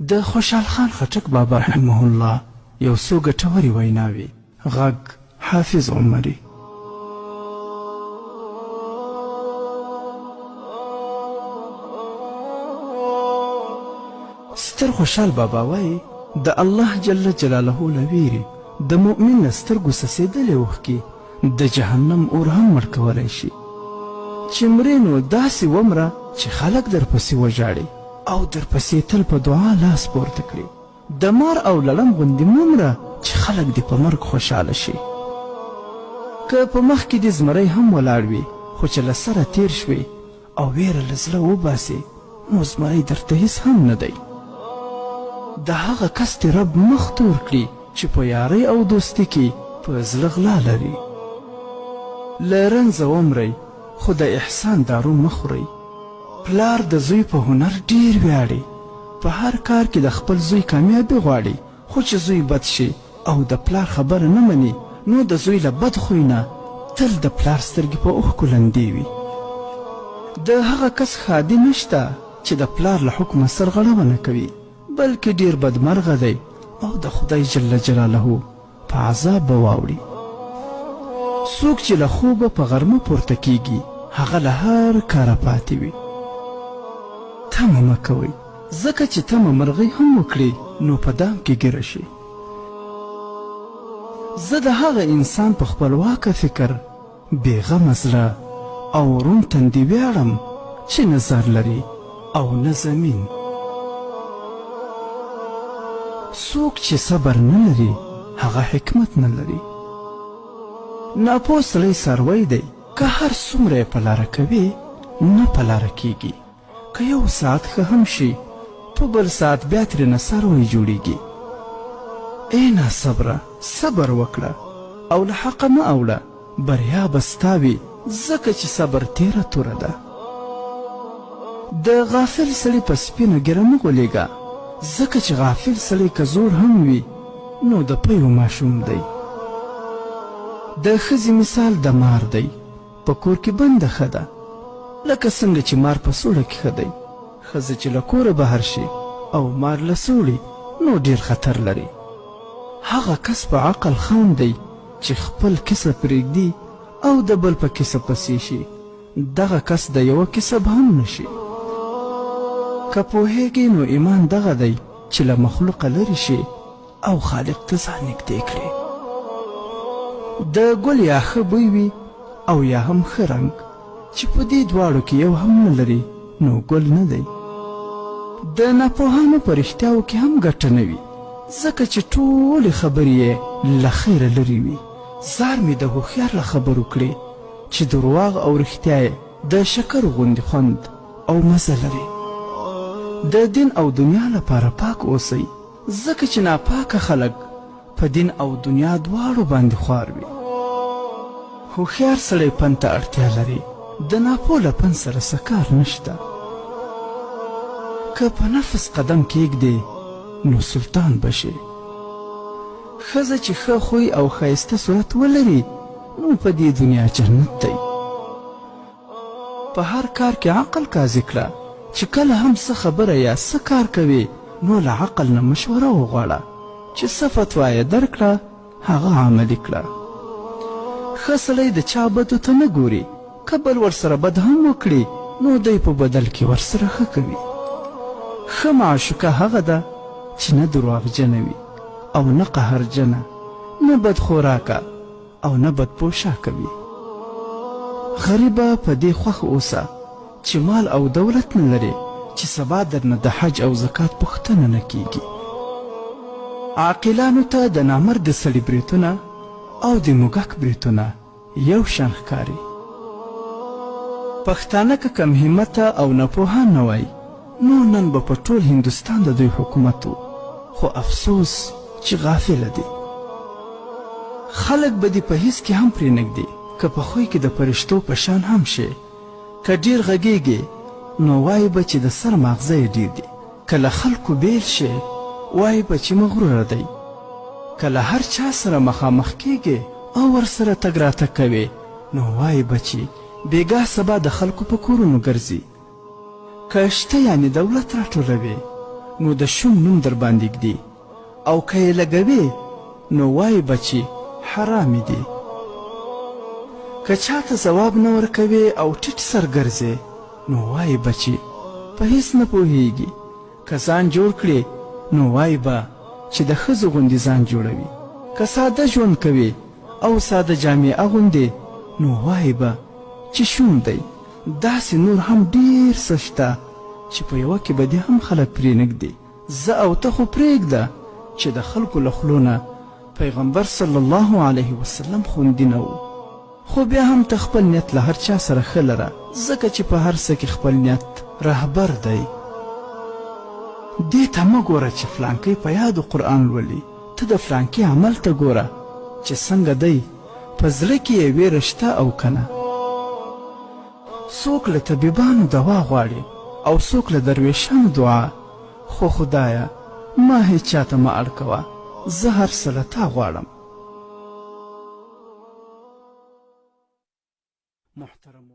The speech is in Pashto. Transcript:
د خوشحال خان خټک بابا رحمه الله یو څو ګټورې ویناوې. غږ حافظ عمري. ستر خوشحال بابا وایي د الله جل جلاله له ویرې د مؤمن له سترګو څڅېدلې اوښکې د جهنم اور هم مړ کولی شي. چې مرې نو داسې ومره چې خلک درپسې وژاړي او درپسې تل په دعا لاس پورته کړي. د مار او لړم غوندې ممره چې خلک دې په مرګ خوشحاله شي. که په مخ کې دې زمری هم ولاړ وي خو چې له سره تیر شوې او ویره له زړه وباسې نو زمری درته هیڅ هم نه دی. د هغه کس دې رب مخ تور کړي چې په یارۍ او دوستي کې په زړه غلا لري. له رنځه ومرئ خو د احسان دارو مه خورئ. پلار د زوی په هنر ډیر ویاړي، په هر کار کې د خپل زوی کامیابي غواړي. خو چې زوی بد شي او د پلار خبره نه مني نو د زوی له بد خوی نه تل د پلار سترګې په اوښکو لندې وي. د هغه کس ښادي نشته چې د پلار له حکمه سرغړونه کوي، بلکې ډیر بدمرغه دی او د خدای جل جلاله په عذاب به واوړي. څوک چې له خوبه په غرمه پورته کیږي هغه له هر کاره پاتې وي. تمه مه کوئ، ځکه چې تمه مرغۍ هم وکړي نو په دام کې ګیره شي. زه د هغه انسان په خپلواکه فکر بېغمه زړه او روڼ تندي ویاړم چې نه زر لري او نه زمین. څوک چې صبر نه لري هغه حکمت نه لري. ناپوه سړی څاروی دی، که هر څومره یې په لاره کوي نه په لاره کیږي. که یو ساعت ښه هم شي په بل ساعت بیا ترېنه څاروی جوړیږي. ای ناصبره، صبر وکړه او له حقه مه اوړه، بریا به ستا وي ځکه چې صبر تیره توره ده. د غافل سړي په سپینه ګیره مه غولېږه، ځکه چې غافل سړی که زوړ هم وي نو د پیو ماشوم دی. د ښځې مثال د مار دی، په کور کې بنده ښه ده لکه څنګه چې مار په سوړه کې ښه دی. ښځه چې له کوره بهر شي او مار له سوړي نو ډیر خطر لري. هغه کس په عقل خان دی چې خپل کسب پرېږدي او د بل په کسب پسې شي، دغه کس د یوه کسب هم نشي. که پوهیږي نو ایمان دغه دی چې له مخلوقه لرې شي او خالق ته ځان نږدې کړي. د ګل یا ښه بوی وي او یا هم ښه رنګ، چې په دې دواړو کې یو هم نه لري نو ګل نه دی. د ناپوهانو په رښتیاو کې هم ګټه نه وي، ځکه چې ټولې خبرې یې له خیره لرې وي. زار مې د هوښیار له خبرو کړې چې درواغ او رښتیا یې د شکر غوندې خوند او مزه لري. د دین او دنیا لپاره پاک اوسئ، ځکه چې ناپاکه خلک په دین او دنیا دواړو باندې خوار وي. هوښیار سړی پن ته اړتیا لري، د ناپوه له پن سره څه کار نشته. که په نفس قدم کیږدې نو سلطان بشي. ښځه چې ښه خوی او ښایسته صورت ولري نو په دې دنیا جنت دی. په هر کار کې عقل قاضي کړه، چې کله هم څه خبره یا څه کار کوي نو له عقل نه مشوره وغواړه، چې څه فتوا یې درکړه هغه عملي کړه. ښه سړی د چا بدو ته نه ګوري، که بل ورسره بد هم وکړي نو دی په بدل کې ورسره ښه کوي. ښه معشوقه هغه ده چې نه درواغجنه وي او نه قهرجنه، نه بدخوراکه او نه بدپوشاکه وي. غریبه په دې خوښ اوسه چې مال او دولت نه لري چې سبا درنه د حج او زکات پوښتنه نه کیږي. عاقلانو ته د نامرد سړي بریتونه او د موږک بریتونه یو شان ښکاري. پښتانه که کم همته او ناپوهان نه وای نو نن به په ټول هندوستان د دوی حکومت و، خو افسوس چې غافله دي. خلک به دې په هیڅ کې هم پرېنږدي، که په خوی کې د فرشتو په شان هم شي. که ډیر غږیږي نو وایي به چې د سر ماغزه یې ډیر دي. که له خلکو بیل شي وایي به چې مغروره دی. که له هر چا سره مخامخ کیږي او ورسره تګ راتګ کوي نو وایي به چې بېګاه سبا د خلکو په کورونو ګرځي. که شته یعنې دولت راټولوي نو د شوم نوم در باندې ږدي، او که یې لګوې نو وایي به چې حرامې دي. که چاته ځواب نه ورکوې او ټیټ سر ګرځې نو وایي به چې په هیڅ نه پوهیږي. که ځان جوړ کړې نو وایي به چې د ښځو غوندې ځان جوړوي. که ساده ژوند کوي او ساده جامې اغوندې نو وایي به چې شوم دی. داسې نور هم ډېر څه شته چې په یوه کې به دې هم خلک پرې نږدي. زه او ته خو پرېږده چې د خلکو له خولو نه پیغمبر صلی الله علیه وسلم خوندي نه و. خو بیا هم ته خپل نیت له هر چا سره ښه لره، ځکه چې په هر څه کې خپل نیت رهبر دی. دې ته مه ګوره چې فلانکی په یادو قرآن لولي، ته د فلانکي عمل ته ګوره چې څنګه دی، په زړه کې یې ویره شته او که نه. څوک له طبیبانو دوا غواړي او څوک له درویشانو دعا، خو خدایه ما هیڅ چاته مه اړ کوه، زه هر څه له تا غواړم. محترم